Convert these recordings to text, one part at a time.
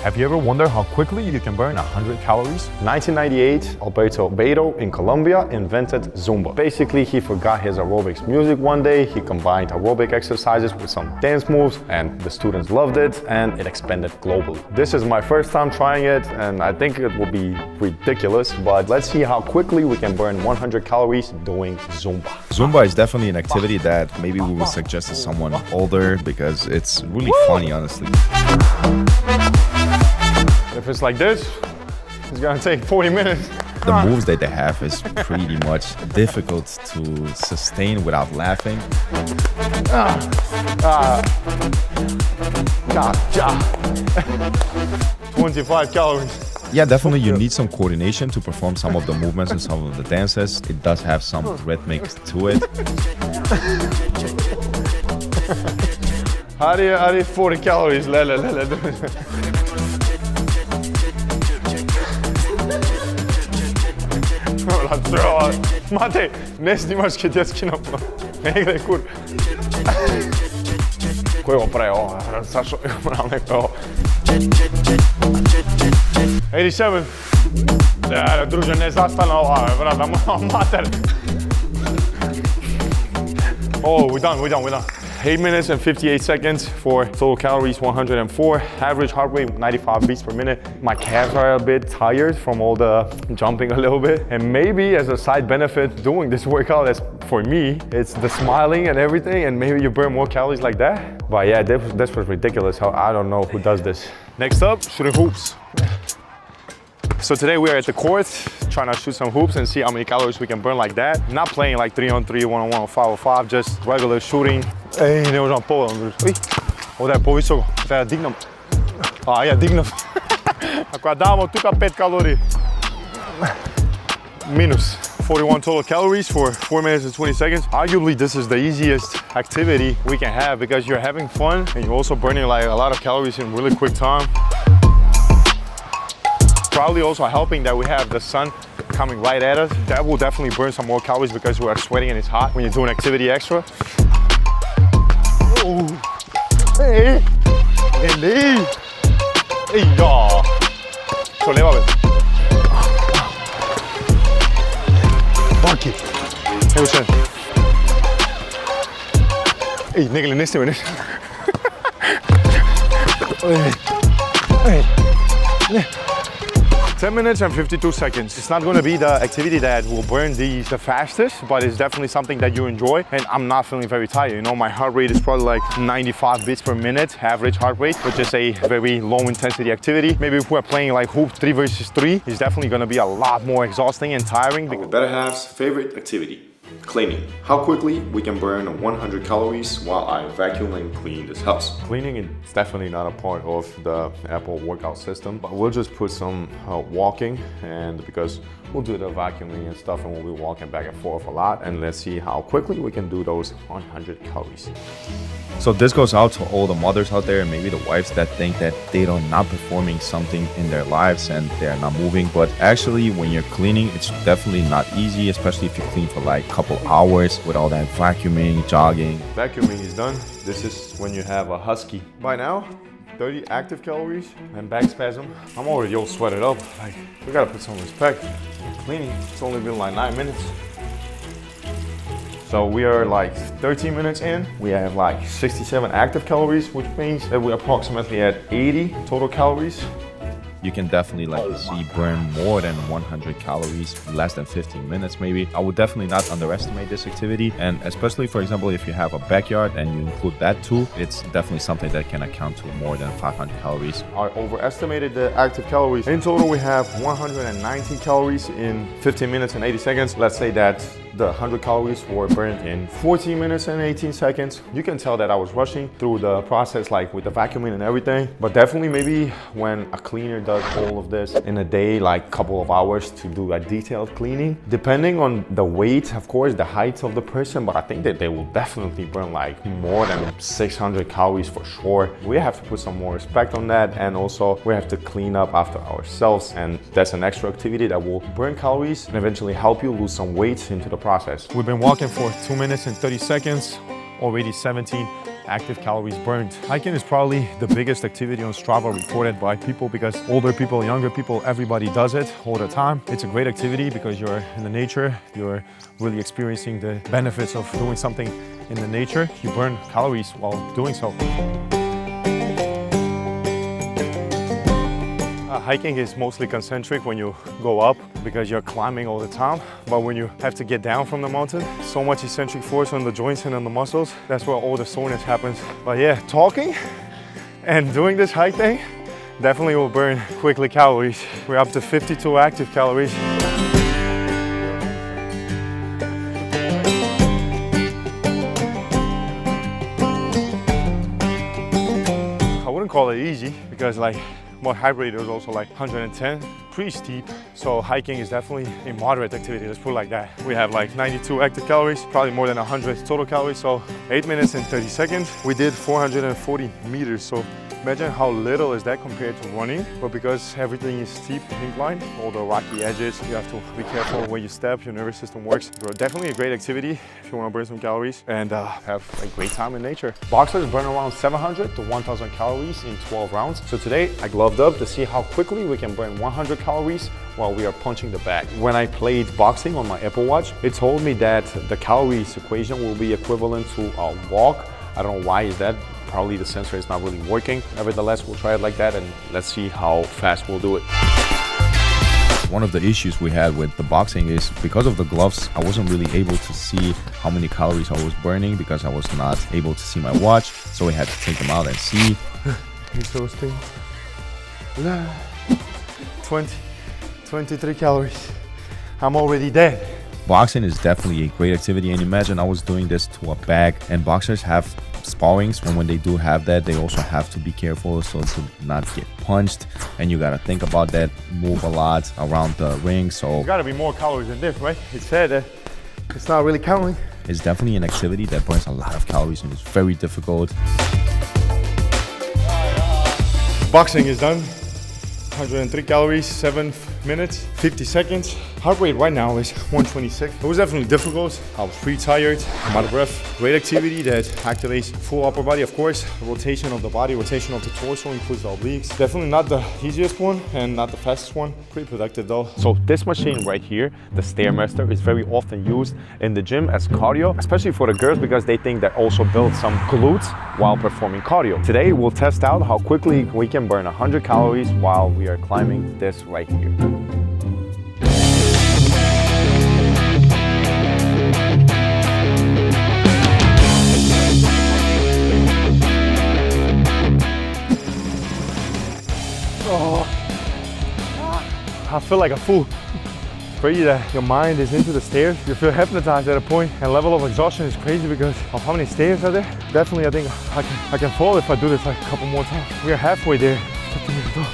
Have you ever wondered how quickly you can burn 100 calories? 1998, Alberto Beto in Colombia invented Zumba. Basically, he forgot his aerobics music one day. He combined aerobic exercises with some dance moves, and the students loved it, and it expanded globally. This is my first time trying it, and I think it will be ridiculous, but let's see how quickly we can burn 100 calories doing Zumba. Zumba is definitely an activity that maybe we would suggest to someone older because it's really funny, honestly. If it's like this, it's gonna take 40 minutes. The moves that they have is pretty much difficult to sustain without laughing. 25 calories. Yeah, definitely you need some coordination to perform some of the movements and some of the dances. It does have some rhythmic to it. How do you 40 calories? Mate, ne snimaš kad ja skinem negdje kur. Koji ovo pravi ovo? Sašo, moram neko ovo. 87. Da, druže, ne zastane ova, vrada, mater. Oh, we're done. 8 minutes and 58 seconds for total calories 104, average heart rate 95 beats per minute. My calves are a bit tired from all the jumping a little bit. And maybe as a side benefit doing this workout, as for me, it's the smiling and everything, and maybe you burn more calories like that. But yeah, this was ridiculous. I don't know who does this. Next up, shooting hoops. So today we are at the court trying to shoot some hoops and see how many calories we can burn like that. Not playing like 3-on-3, 1-on-1, or 5-on-5, just regular shooting. Ej, ne možem povodom. Ovdje je povisoko, treba dignem. Ja, dignem. Ako ja damo tuka 5 kalorij. Minus 41 total calories for 4 minutes and 20 seconds. Arguably, this is the easiest activity we can have because you're having fun and you're also burning like a lot of calories in really quick time. Probably also helping that we have the sun coming right at us. That will definitely burn some more calories because we are sweating and it's hot when you're doing activity extra. Oh. Hey, hey, ja. Sollevame. Baki. Evo sen. Ej, nekaj ne snime, ne. Ne. 10 minutes and 52 seconds. It's not going to be the activity that will burn the fastest, but it's definitely something that you enjoy. And I'm not feeling very tired. You know, my heart rate is probably like 95 beats per minute, average heart rate, which is a very low intensity activity. Maybe if we're playing like hoop 3 versus 3, it's definitely going to be a lot more exhausting and tiring. Our better half's favorite activity. Cleaning. How quickly we can burn 100 calories while I vacuum and clean this house. Cleaning is definitely not a part of the Apple workout system, but we'll just put some walking, and because we'll do the vacuuming and stuff and we'll be walking back and forth a lot, and let's see how quickly we can do those 100 calories. So this goes out to all the mothers out there and maybe the wives that think that they are not performing something in their lives and they're not moving, but actually when you're cleaning, it's definitely not easy, especially if you clean for like a couple hours with all that vacuuming, jogging. Vacuuming is done. This is when you have a husky. By now, 30 active calories and back spasm. I'm already all sweated up. Like, we gotta put some respect. Cleaning, it's only been like 9 minutes. So we are like 13 minutes in. We have like 67 active calories, which means that we're approximately at 80 total calories. You can definitely, like you see, burn more than 100 calories, less than 15 minutes maybe. I would definitely not underestimate this activity, and especially, for example, if you have a backyard and you include that too, it's definitely something that can account to more than 500 calories. I overestimated the active calories. In total, we have 190 calories in 15 minutes and 80 seconds. Let's say that the 100 calories were burned in 14 minutes and 18 seconds. You can tell that I was rushing through the process, like with the vacuuming and everything, but definitely maybe when a cleaner does all of this in a day, like a couple of hours to do a detailed cleaning, depending on the weight, of course, the height of the person, but I think that they will definitely burn like more than 600 calories for sure. We have to put some more respect on that, and also we have to clean up after ourselves, and that's an extra activity that will burn calories and eventually help you lose some weight into the process. We've been walking for 2 minutes and 30 seconds, already 17 active calories burned. Hiking is probably the biggest activity on Strava reported by people because older people, younger people, everybody does it all the time. It's a great activity because you're in the nature, you're really experiencing the benefits of doing something in the nature. You burn calories while doing so. Hiking is mostly concentric when you go up because you're climbing all the time. But when you have to get down from the mountain, so much eccentric force on the joints and on the muscles. That's where all the soreness happens. But yeah, talking and doing this hike thing definitely will burn quickly calories. We're up to 52 active calories. I wouldn't call it easy because like more high rate is also like 110, pretty steep. So hiking is definitely a moderate activity, let's put it like that. We have like 92 active calories, probably more than 100 total calories. So 8 minutes and 30 seconds. We did 440 meters. So imagine how little is that compared to running. But because everything is steep incline, all the rocky edges, you have to be careful when you step, your nervous system works. So definitely a great activity if you want to burn some calories and have a great time in nature. Boxers burn around 700 to 1000 calories in 12 rounds. So today I gloved up to see how quickly we can burn 100 calories while we are punching the bag. When I played boxing on my Apple Watch, it told me that the calories equation will be equivalent to a walk. I don't know why is that. Probably the sensor is not really working. Nevertheless, we'll try it like that and let's see how fast we'll do it. One of the issues we had with the boxing is because of the gloves, I wasn't really able to see how many calories I was burning because I was not able to see my watch. So we had to take them out and see. Use those things. 23 calories. I'm already dead. Boxing is definitely a great activity, and imagine I was doing this to a bag, and boxers have sparrings, and when they do have that, they also have to be careful so to not get punched, and you gotta think about that, move a lot around the ring. So there's gotta be more calories than this, right? It said that it's not really counting. It's definitely an activity that burns a lot of calories and it's very difficult. Boxing is done. 103 calories, 7 minutes, 50 seconds. Heart rate right now is 126. It was definitely difficult. I was pretty tired, I'm out of breath. Great activity that activates full upper body, of course. Rotation of the body, rotation of the torso, includes the obliques. Definitely not the easiest one and not the fastest one. Pretty productive though. So this machine right here, the Stairmaster, is very often used in the gym as cardio, especially for the girls because they think that also builds some glutes while performing cardio. Today we'll test out how quickly we can burn 100 calories while we are climbing this right here. I feel like a fool. It's crazy that your mind is into the stairs. You feel hypnotized at a point, and level of exhaustion is crazy because of how many stairs are there. Definitely, I think I can fall if I do this like a couple more times. We are halfway there. 50 minutes to go.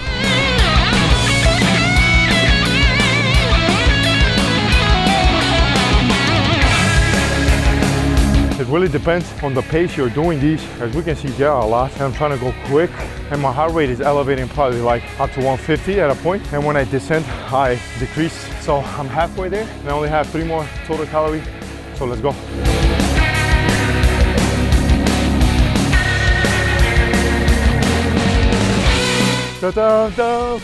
It really depends on the pace you're doing these. As we can see, there are a lot, and I'm trying to go quick, and my heart rate is elevating probably like up to 150 at a point, and when I descend, I decrease. So I'm halfway there, and I only have 3 more total calories, so let's go. Da-da-da.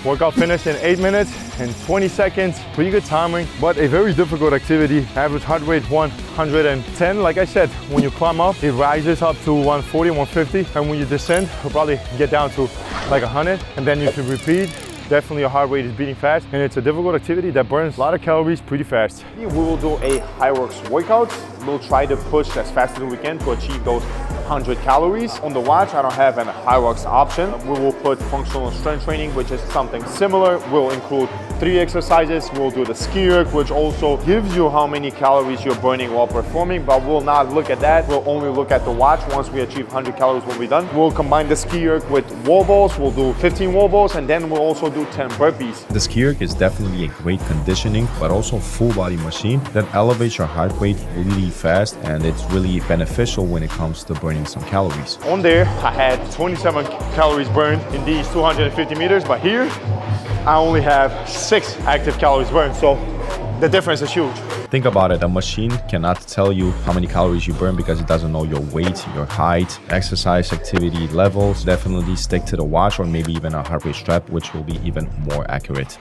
Workout finished in 8 minutes and 20 seconds. Pretty good timing, but a very difficult activity. Average heart rate 110. Like I said, when you climb up, it rises up to 140, 150. And when you descend, you'll probably get down to like 100. And then you can repeat. Definitely your heart rate is beating fast. And it's a difficult activity that burns a lot of calories pretty fast. We will do a HYROX workout. We'll try to push as fast as we can to achieve those 100 calories. On the watch, I don't have an HYROX option. We will put functional strength training, which is something similar. We'll include 3 exercises. We'll do the ski erg, which also gives you how many calories you're burning while performing, but we'll not look at that. We'll only look at the watch. Once we achieve 100 calories, we'll be done. We'll combine the ski erg with wall balls. We'll do 15 wall balls, and then we'll also do 10 burpees. The ski erg is definitely a great conditioning, but also full body machine that elevates your heart rate really fast, and it's really beneficial when it comes to burning some calories. On there, I had 27 calories burned in these 250 meters, but here, I only have 6 active calories burned, so the difference is huge. Think about it, a machine cannot tell you how many calories you burn because it doesn't know your weight, your height, exercise activity levels. Definitely stick to the watch or maybe even a heart rate strap, which will be even more accurate.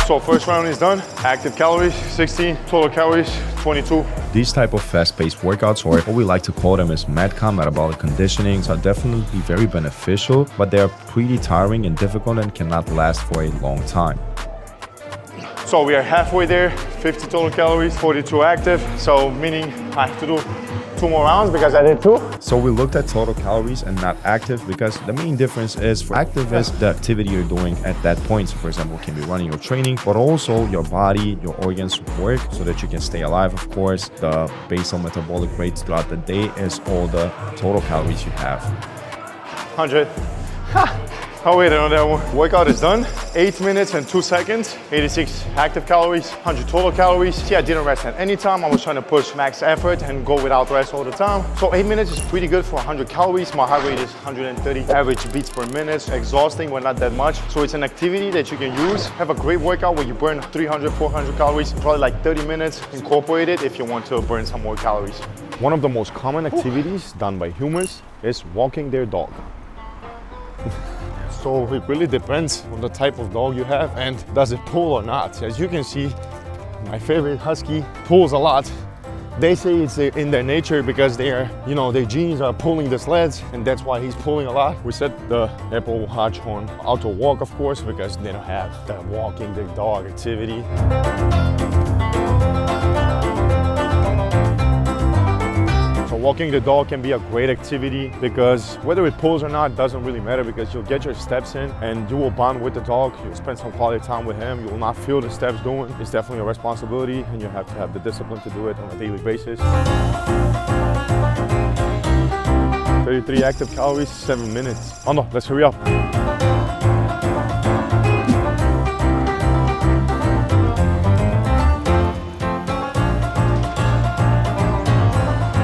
So first round is done. Active calories, 16. Total calories, 22. These type of fast-paced workouts, or what we like to call them is MADCOM, metabolic conditionings, are definitely very beneficial, but they are pretty tiring and difficult and cannot last for a long time. So we are halfway there, 50 total calories, 42 active. So meaning I have to do 2 more rounds because I did 2. So we looked at total calories and not active because the main difference is for active is the activity you're doing at that point. So for example, it can be running or training, but also your body, your organs work so that you can stay alive. Of course, the basal metabolic rate throughout the day is all the total calories you have. 100. Oh wait, on that one. Workout is done. 8 minutes and 2 seconds. 86 active calories, 100 total calories. See, I didn't rest at any time. I was trying to push max effort and go without rest all the time. So 8 minutes is pretty good for 100 calories. My heart rate is 130 average beats per minute. Exhausting, but not that much. So it's an activity that you can use. Have a great workout where you burn 300, 400 calories in probably like 30 minutes. Incorporate it if you want to burn some more calories. One of the most common activities done by humans is walking their dog. So it really depends on the type of dog you have and does it pull or not. As you can see, my favorite husky pulls a lot. They say it's in their nature because they are, you know, their genes are pulling the sleds and that's why he's pulling a lot. We set the Apple Watch on auto walk, of course, because they don't have the walking the dog activity. Walking the dog can be a great activity because whether it pulls or not doesn't really matter because you'll get your steps in and you will bond with the dog. You'll spend some quality time with him. You will not feel the steps doing. It's definitely a responsibility and you have to have the discipline to do it on a daily basis. 33 active calories, 7 minutes. Oh no, let's hurry up.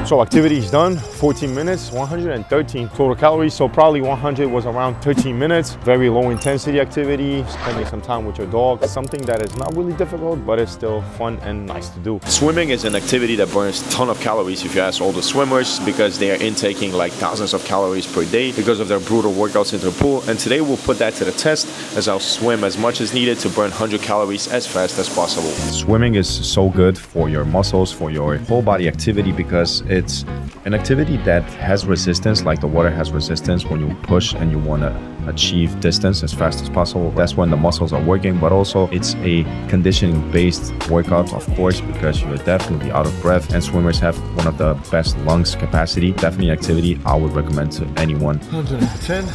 So activity is done, 14 minutes, 113 total calories. So probably 100 was around 13 minutes. Very low intensity activity, spending some time with your dog. Something that is not really difficult, but it's still fun and nice to do. Swimming is an activity that burns a ton of calories if you ask all the swimmers because they are intaking like thousands of calories per day because of their brutal workouts in the pool. And today we'll put that to the test as I'll swim as much as needed to burn 100 calories as fast as possible. Swimming is so good for your muscles, for your whole body activity because it's an activity that has resistance, like the water has resistance when you push and you want to achieve distance as fast as possible. That's when the muscles are working, but also it's a conditioning based workout, of course, because you're definitely out of breath and swimmers have one of the best lungs capacity. Definitely an activity I would recommend to anyone. 110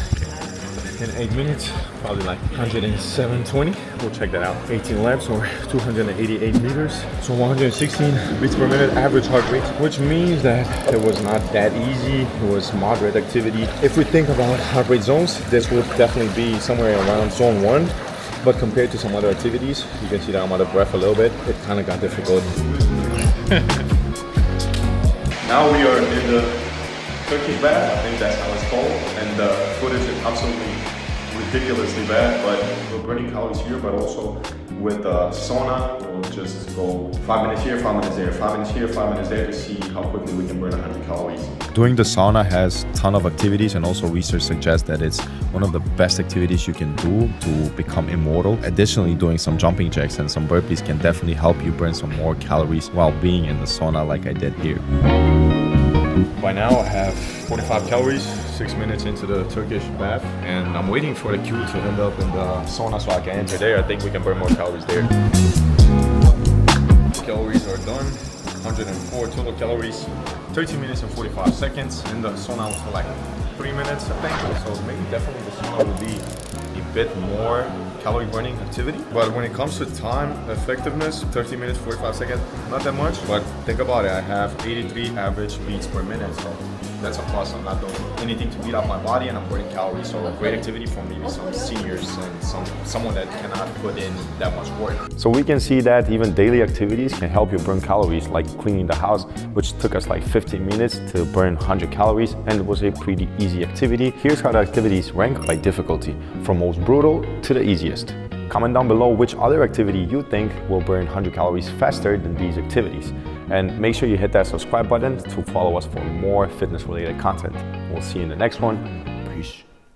in 8 minutes, probably like 107.20. We'll check that out. 18 laps or 288 meters. So 116 beats per minute average heart rate, which means that it was not that easy. It was moderate activity. If we think about heart rate zones, this would definitely be somewhere around zone 1. But compared to some other activities, you can see that I'm out of breath a little bit. It kind of got difficult. Now we are in the Turkish bath, I think that's how it's called, and the footage is absolutely ridiculously bad, but we're burning calories here, but also with the sauna, we'll just go 5 minutes here, 5 minutes there, 5 minutes here, 5 minutes there to see how quickly we can burn 100 calories. Doing the sauna has a ton of activities and also research suggests that it's one of the best activities you can do to become immortal. Additionally, doing some jumping jacks and some burpees can definitely help you burn some more calories while being in the sauna like I did here. By now I have 45 calories, 6 minutes into the Turkish bath, and I'm waiting for the queue to end up in the sauna so I can enter there. I think we can burn more calories there. Calories are done, 104 total calories, 13 minutes and 45 seconds. In the sauna for like 3 minutes, I think. So maybe definitely the sauna will be a bit more calorie burning activity. But when it comes to time effectiveness, 30 minutes, 45 seconds, not that much. But think about it, I have 83 average beats per minute. So that's a plus. I'm not doing anything to beat up my body and I'm burning calories. So a great activity for maybe some seniors and someone that cannot put in that much work. So we can see that even daily activities can help you burn calories, like cleaning the house, which took us like 15 minutes to burn 100 calories, and it was a pretty easy activity. Here's how the activities rank by difficulty, from most brutal to the easiest. Comment down below which other activity you think will burn 100 calories faster than these activities. And make sure you hit that subscribe button to follow us for more fitness related content. We'll see you in the next one. Peace.